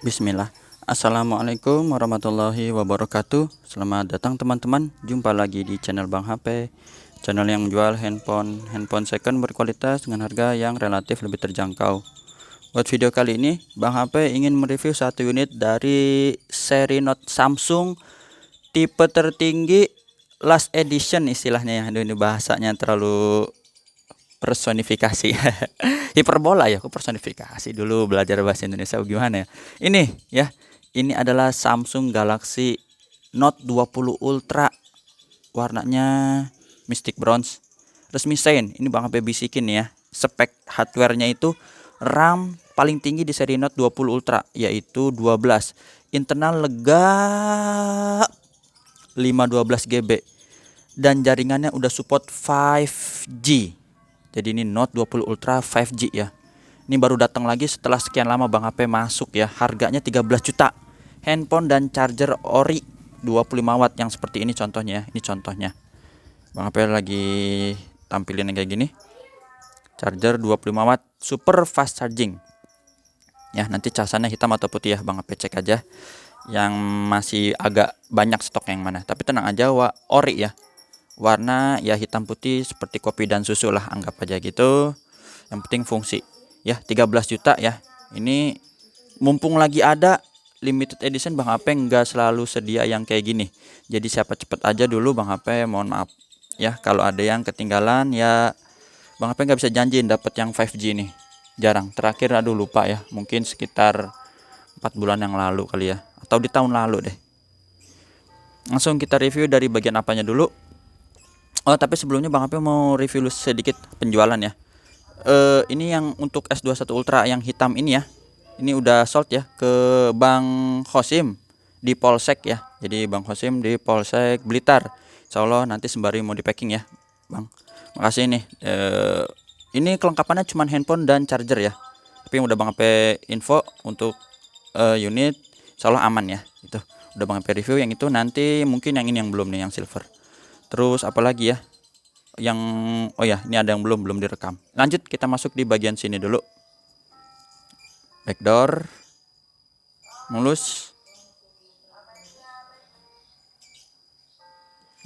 Bismillah. Assalamualaikum warahmatullahi wabarakatuh. Selamat datang teman-teman. Jumpa lagi di channel Bang HP, channel yang menjual handphone second berkualitas dengan harga yang relatif lebih terjangkau. Buat video kali ini, Bang HP ingin mereview satu unit dari seri Note Samsung tipe tertinggi last edition istilahnya ya. Aduh, ini bahasanya terlalu personifikasi. Hiperbola ya, aku personifikasi dulu belajar bahasa Indonesia gimana ya. Ini adalah Samsung Galaxy Note 20 Ultra, warnanya Mystic Bronze, resmi Sein. Ini Bang HP bisikin ya. Spek hardware-nya itu RAM paling tinggi di seri Note 20 Ultra yaitu 12. Internal lega 512 GB dan jaringannya udah support 5G. Jadi ini Note 20 Ultra 5G ya. Ini baru datang lagi setelah sekian lama Bang HP masuk ya. Harganya 13 juta. Handphone dan charger ori 25 watt yang seperti ini contohnya ya. Ini contohnya. Bang HP lagi tampilin kayak gini. Charger 25 watt super fast charging. Ya, nanti casannya hitam atau putih ya, Bang HP cek aja. Yang masih agak banyak stok yang mana. Tapi tenang aja, ori ya. Warna ya hitam putih seperti kopi dan susu lah, anggap aja gitu. Yang penting fungsi ya. 13 juta ya. Ini mumpung lagi ada limited edition, Bang HP nggak selalu sedia yang kayak gini. Jadi siapa cepet aja dulu Bang HP, mohon maaf ya kalau ada yang ketinggalan ya. Bang HP nggak bisa janjiin dapat yang 5G nih, jarang. Terakhir aduh lupa ya, mungkin sekitar 4 bulan yang lalu kali ya, atau di tahun lalu deh. Langsung kita review dari bagian apanya dulu. Oh, tapi sebelumnya Bang HP mau review sedikit penjualan ya. Ini yang untuk S21 Ultra yang hitam ini ya. Ini udah sold ya ke Bang Khosim di Polsek ya. Jadi Bang Khosim di Polsek Blitar. Insyaallah nanti sembari mau di packing ya, Bang. Makasih nih. Ini kelengkapannya cuma handphone dan charger ya. Tapi udah Bang HP info untuk unit, insyaallah aman ya. Itu udah Bang HP review yang itu, nanti mungkin yang ini yang belum nih, yang silver. Terus apalagi ya yang oh ya, ini ada yang belum direkam. Lanjut kita masuk di bagian sini dulu. Backdoor mulus,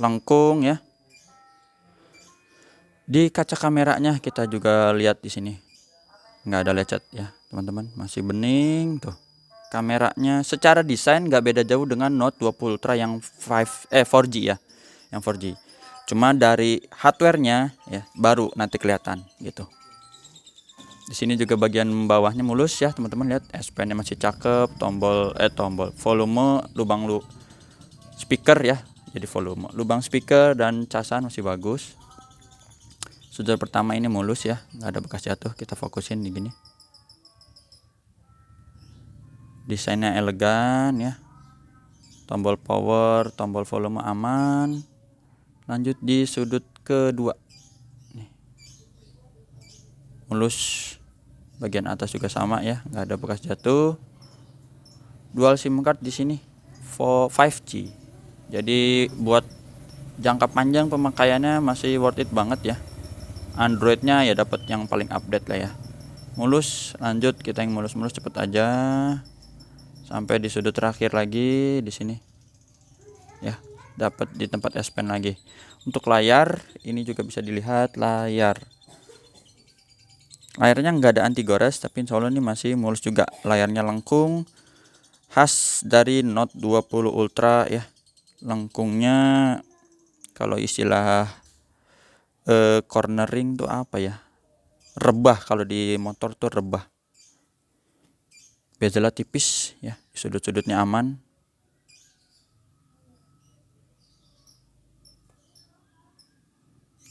lengkung ya. Di kaca kameranya kita juga lihat di sini nggak ada lecet ya teman-teman, masih bening tuh. Kameranya secara desain nggak beda jauh dengan Note 20 Ultra yang 4G ya, yang 4G. Cuma dari hardware-nya ya baru nanti kelihatan gitu. Di sini juga bagian bawahnya mulus ya teman-teman, lihat S Pen-nya masih cakep, tombol volume, lubang speaker ya. Jadi volume, lubang speaker dan casan masih bagus. Sudut pertama ini mulus ya, nggak ada bekas jatuh. Kita fokusin di gini. Desainnya elegan ya. Tombol power, tombol volume aman. Lanjut di sudut kedua. Nih. Mulus. Bagian atas juga sama ya, nggak ada bekas jatuh. Dual SIM card di sini, 5G. Jadi buat jangka panjang pemakaiannya masih worth it banget ya. Androidnya ya dapat yang paling update lah ya. Mulus. Lanjut kita yang mulus-mulus cepet aja. Sampai di sudut terakhir lagi di sini. Ya, dapat di tempat S Pen lagi. Untuk layar ini juga bisa dilihat layar. Layarnya nggak ada anti gores, tapi insya Allah ini masih mulus juga. Layarnya lengkung, khas dari Note 20 Ultra ya. Lengkungnya kalau istilah cornering tuh apa ya? Rebah, kalau di motor tuh rebah. Bezelnya tipis ya, sudut-sudutnya aman.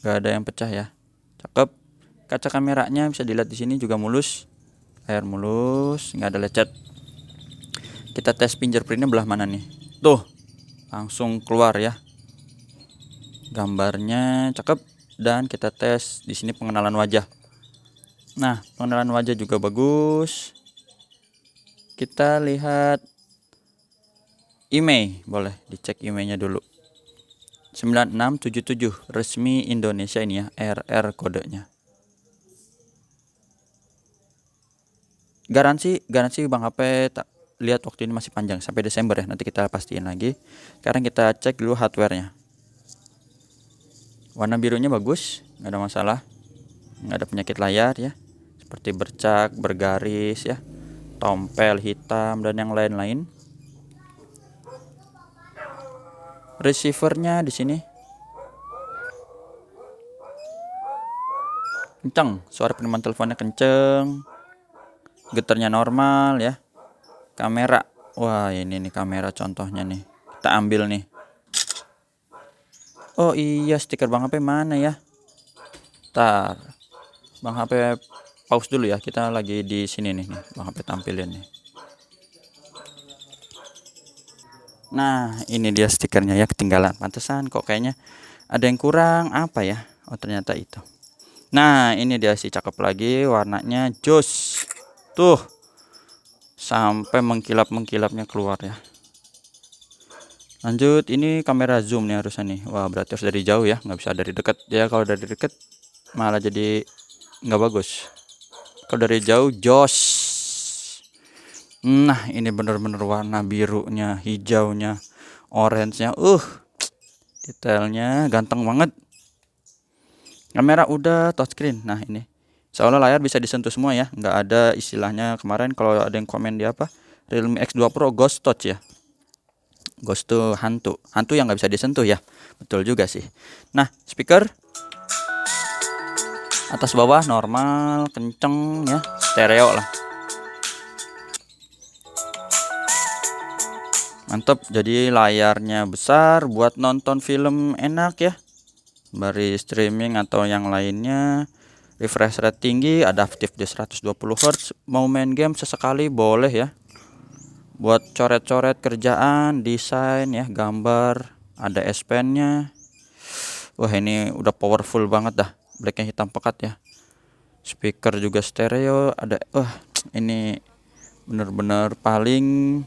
Gak ada yang pecah ya. Cakep. Kaca kameranya bisa dilihat di sini juga mulus. Layar mulus, nggak ada lecet. Kita tes fingerprintnya belah mana nih? Tuh, langsung keluar ya. Gambarnya cakep. Dan kita tes di sini pengenalan wajah. Nah, pengenalan wajah juga bagus. Kita lihat IMEI, boleh dicek IMEI-nya dulu. 9677 resmi Indonesia ini ya, RR kodenya. Garansi Bang HP lihat waktu ini masih panjang sampai Desember ya, nanti kita pastiin lagi. Sekarang kita cek dulu hardware-nya. Warna birunya bagus, nggak ada masalah, nggak ada penyakit layar ya, seperti bercak, bergaris ya, tompel hitam dan yang lain-lain. Receivernya di sini kenceng, suara penerimaan teleponnya kenceng, getarnya normal ya. Kamera, wah ini nih kamera contohnya nih, kita ambil nih. Oh iya, stiker Bang HP mana ya? Tar, Bang HP pause dulu ya, kita lagi di sini nih, Bang HP tampilin nih. Nah ini dia stikernya ya, ketinggalan, pantesan kok kayaknya ada yang kurang apa ya. Oh ternyata itu. Nah ini dia sih, cakep lagi, warnanya jos tuh, sampai mengkilap-mengkilapnya keluar ya. Lanjut, ini kamera zoom nih harusnya nih. Wah berarti harus dari jauh ya, nggak bisa dari dekat ya. Kalau dari dekat malah jadi nggak bagus. Kalau dari jauh jos. Nah ini bener-bener warna birunya, hijaunya, orange-nya, detailnya ganteng banget. Kamera udah touchscreen. Nah ini seolah layar bisa disentuh semua ya, nggak ada istilahnya kemarin kalau ada yang komen di apa, Realme X2 Pro ghost touch ya. Ghost tuh hantu yang nggak bisa disentuh ya, betul juga sih. Nah speaker atas bawah normal, kenceng ya, stereo lah. Mantap, jadi layarnya besar buat nonton film enak ya, dari streaming atau yang lainnya. Refresh rate tinggi, adaptif di 120 Hz. Mau main game sesekali boleh ya, buat coret-coret kerjaan, desain ya, gambar. Ada S Pen nya. Wah ini udah powerful banget dah, blacknya hitam pekat ya. Speaker juga stereo, ada ini bener-bener paling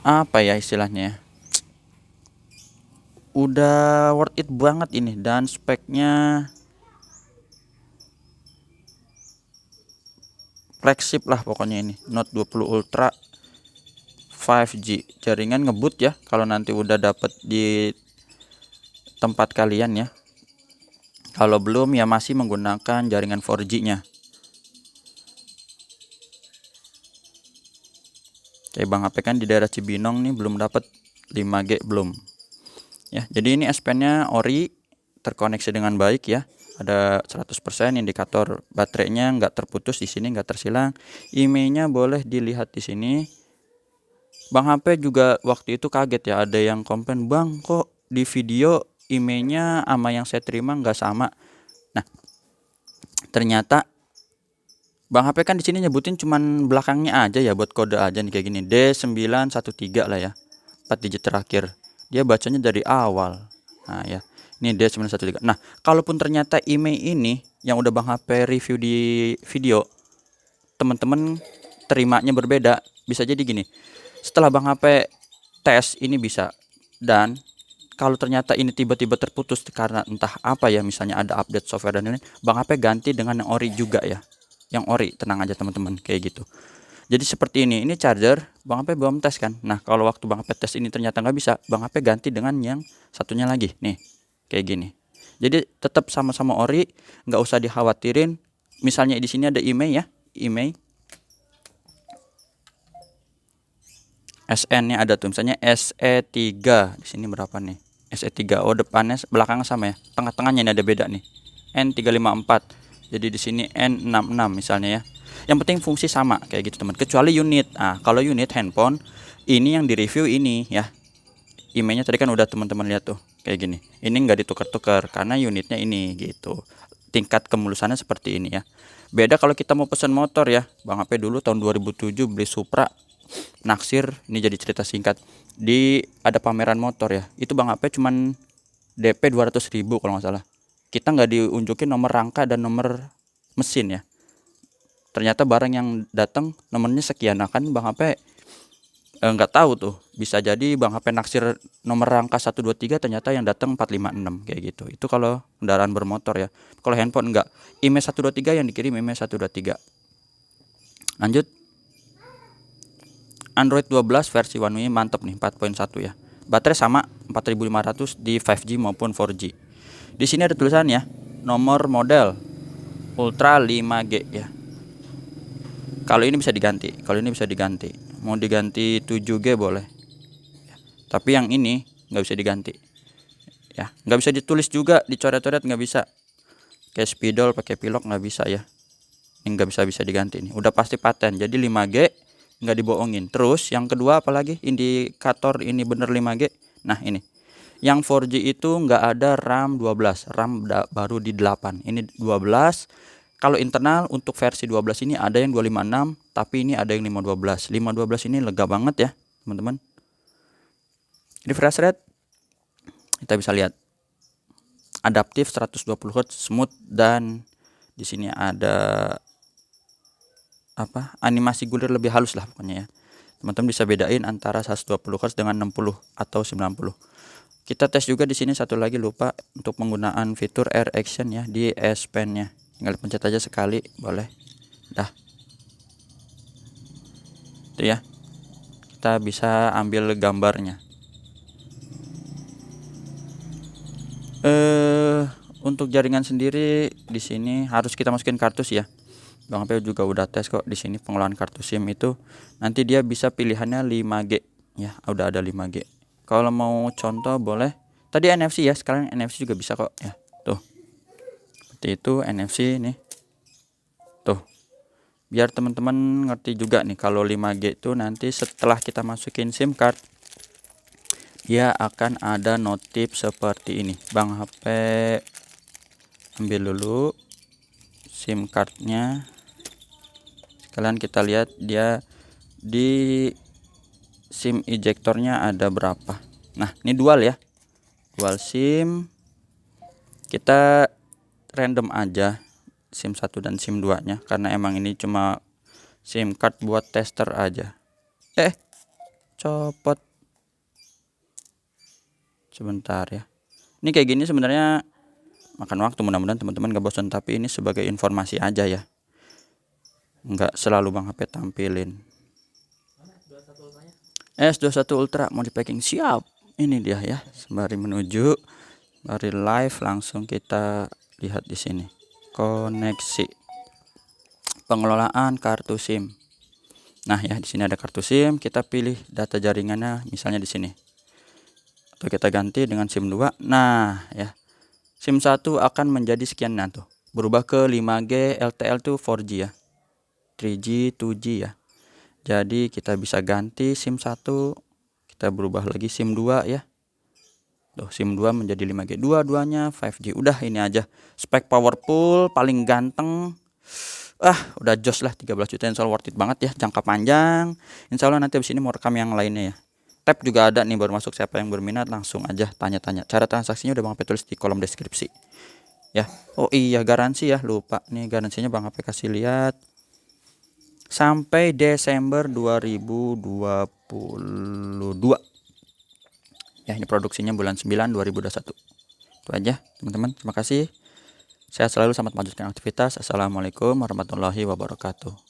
apa ya istilahnya ya, udah worth it banget ini. Dan speknya flagship lah pokoknya ini, Note 20 Ultra 5G. Jaringan ngebut ya kalau nanti udah dapet di tempat kalian ya. Kalau belum ya masih menggunakan jaringan 4G nya. Kayak Bang HP kan di daerah Cibinong nih belum dapat 5G belum. Ya, jadi ini S Pen-nya ori, terkoneksi dengan baik ya. Ada 100%, indikator baterainya nggak terputus di sini, nggak tersilang. IMEI-nya boleh dilihat di sini. Bang HP juga waktu itu kaget ya, ada yang komplain, "Bang, kok di video IMEI-nya sama yang saya terima nggak sama?" Nah, ternyata Bang HP kan di sini nyebutin cuman belakangnya aja ya, buat kode aja nih kayak gini. D913 lah ya. 4 digit terakhir. Dia bacanya dari awal. Nah ya. Ini D913. Nah, kalaupun ternyata IMEI ini yang udah Bang HP review di video, teman-teman terimanya berbeda, bisa jadi gini. Setelah Bang HP tes ini bisa, dan kalau ternyata ini tiba-tiba terputus karena entah apa ya, misalnya ada update software dan lain-lain, Bang HP ganti dengan yang ori juga ya. Yang ori, tenang aja teman-teman, kayak gitu. Jadi seperti ini charger, Bang HP belum tes kan. Nah kalau waktu Bang HP tes ini ternyata nggak bisa, Bang HP ganti dengan yang satunya lagi nih, kayak gini. Jadi tetap sama-sama ori, nggak usah dikhawatirin. Misalnya di sini ada IMEI ya, IMEI SN-nya ada tuh, misalnya SE3. Di sini berapa nih? SE3. Oh, depannya belakangnya sama ya. Tengah-tengahnya ini ada beda nih. N354. Jadi di sini N66 misalnya ya. Yang penting fungsi sama kayak gitu, teman. Kecuali unit. Ah, kalau unit handphone ini yang di-review ini ya. IMEI-nya tadi kan udah teman-teman lihat tuh, kayak gini. Ini nggak ditukar-tukar karena unitnya ini gitu. Tingkat kemulusannya seperti ini ya. Beda kalau kita mau pesan motor ya. Bang HP dulu tahun 2007 beli Supra, naksir. Ini jadi cerita singkat, di ada pameran motor ya, itu Bang HP cuman DP 200.000 kalau nggak salah. Kita nggak diunjukin nomor rangka dan nomor mesin ya, ternyata barang yang datang nomornya sekian. Nah kan Bang HP nggak tahu tuh, bisa jadi Bang HP naksir nomor rangka 123, ternyata yang datang 456 kayak gitu. Itu kalau kendaraan bermotor ya. Kalau handphone enggak, IMEI 123 yang dikirim IMEI 123. Lanjut, Android 12 versi One UI mantap nih 4.1 ya. Baterai sama 4500 di 5G maupun 4G. Di sini ada tulisannya nomor model Ultra 5G ya. Kalau ini bisa diganti, Mau diganti 7G boleh. Tapi yang ini nggak bisa diganti. Ya, nggak bisa ditulis juga, dicoret-coret nggak bisa. Kayak spidol pakai pilok nggak bisa ya. Ini nggak bisa diganti nih. Udah pasti paten. Jadi 5G nggak dibohongin. Terus yang kedua apalagi indikator ini bener 5G. Nah ini. Yang 4G itu nggak ada RAM 12, RAM baru di 8. Ini 12. Kalau internal untuk versi 12 ini ada yang 256, tapi ini ada yang 512. 512 ini lega banget ya, teman-teman. Refresh rate kita bisa lihat. Adaptif 120 Hz, smooth, dan di sini ada animasi gulir lebih halus lah pokoknya ya. Teman-teman bisa bedain antara 120 Hz dengan 60 atau 90. Kita tes juga di sini satu lagi lupa untuk penggunaan fitur Air Action ya di S Pen-nya. Tinggal pencet aja sekali, boleh. Dah. Itu ya. Kita bisa ambil gambarnya. Untuk jaringan sendiri di sini harus kita masukin kartus ya. Bang Ape juga udah tes kok di sini pengolahan kartu SIM itu. Nanti dia bisa pilihannya 5G ya, udah ada 5G. Kalau mau contoh boleh. Tadi NFC ya, sekarang NFC juga bisa kok ya. Tuh. Seperti itu NFC nih. Tuh. Biar teman-teman ngerti juga nih kalau 5G itu nanti setelah kita masukin SIM card dia akan ada notif seperti ini. Bang HP ambil dulu SIM cardnya. Sekalian kita lihat dia di SIM ejectornya ada berapa. Nah ini dual ya, dual SIM. Kita random aja SIM 1 dan SIM 2 nya karena emang ini cuma SIM card buat tester aja. Copot sebentar ya. Ini kayak gini sebenarnya makan waktu, mudah-mudahan teman-teman gak bosan, tapi ini sebagai informasi aja ya, nggak selalu Bang HP tampilin. S21 Ultra mau di packing, siap. Ini dia ya, sembari menuju, sembari live langsung kita lihat di sini. Koneksi pengelolaan kartu SIM. Nah ya, di sini ada kartu SIM, kita pilih data jaringannya misalnya di sini. Atau kita ganti dengan SIM 2. Nah ya, SIM 1 akan menjadi sekian, nah tuh berubah ke 5G, LTE tuh 4G ya, 3G, 2G ya. Jadi kita bisa ganti SIM 1, kita berubah lagi SIM 2 ya. Tuh SIM 2 menjadi 5G, dua-duanya 5G. Udah ini aja. Spek powerful, paling ganteng. Udah jos lah, 13 juta insya Allah worth it banget ya, jangka panjang. Insya Allah nanti abis ini mau rekam yang lainnya ya. Tab juga ada nih baru masuk, siapa yang berminat langsung aja tanya-tanya. Cara transaksinya udah Bang HP tulis di kolom deskripsi. Ya. Oh iya, garansi ya, lupa. Nih garansinya Bang HP kasih lihat. Sampai Desember 2022. Ya, ini produksinya bulan 9 2021. Itu aja, teman-teman. Terima kasih. Sehat selalu, selamat melanjutkan aktivitas. Assalamualaikum warahmatullahi wabarakatuh.